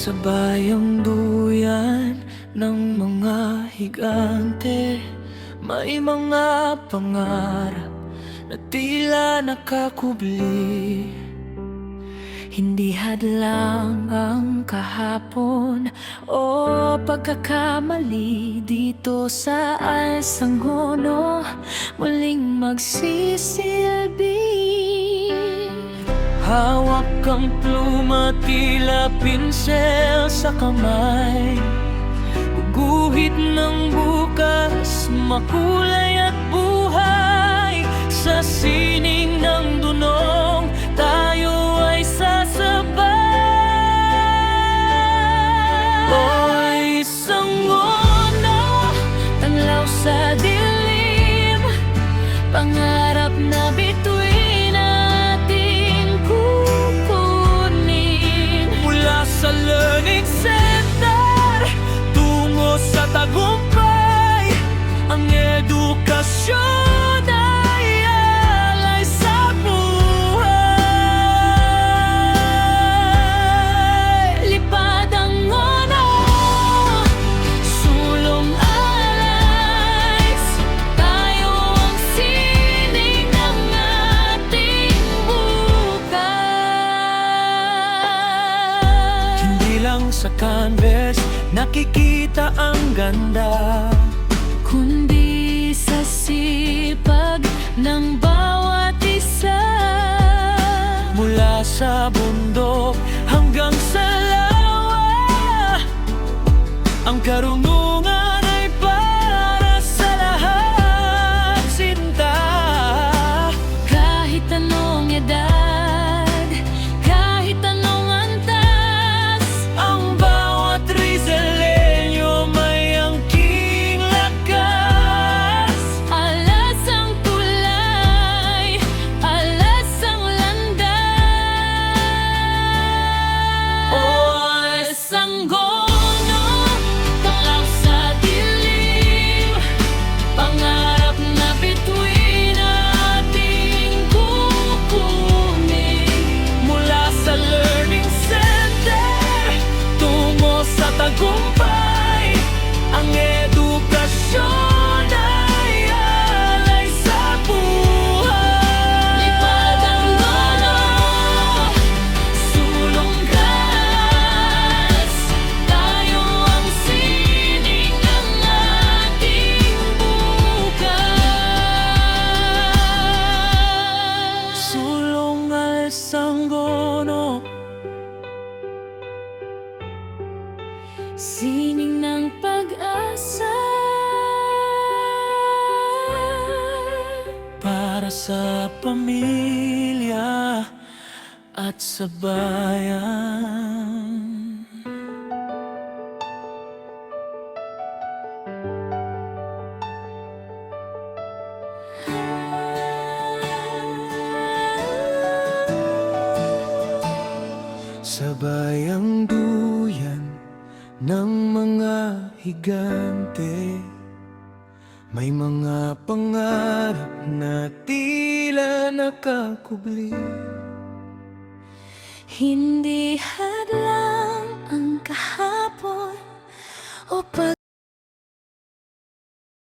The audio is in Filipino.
Sa bayang duyan ng mga higante, may mga pangarap na tila nakakubli. Hindi hadlang ang kahapon o pagkakamali dito sa Alsangono, muling magsisilbi. Hawak kang pluma, tila pinsel sa kamay, guguhit ng bukas, makulay at buhay. Sa sining ng dunong, tayo ay sasabay. Oy, Sangono, tanglaw sa dilim, pangarap na bituin ating kukunin. Mula sa Learning Center tungo sa tagumpay, ang edukasyon ay alay sa buhay. Lipad ang ngono, sulong alay, tayo ang sining ng ating bukas. Hindi lang sa canvas nakikita ang ganda, kundi sa sipag ng bawat isa. Mula sa bundok hanggang sa lawa, ang karunungan ay para sa lahat. Sinta, kahit anong edad, kahit anong antas, ang bawat Rizelenyo may angking lakas. Alas ang tulay, alas ang landas. Oy, Sangono, tanglaw sa dilim, pangarap na bituin ating kukunin. Mula sa Learning Center tungo sa tagumpay, ang edukasyon ay alay sa buhay. Lipad ang ngono, sulong gas, tayo ang sining ng ating bukas. Sulong Alsangono, sining ng pag-asa, para sa pamilya at sa bayan. Sa bayang duyan ng mga higante, may mga pangarap na tila nakakubli. Hindi hadlang ang kahapon o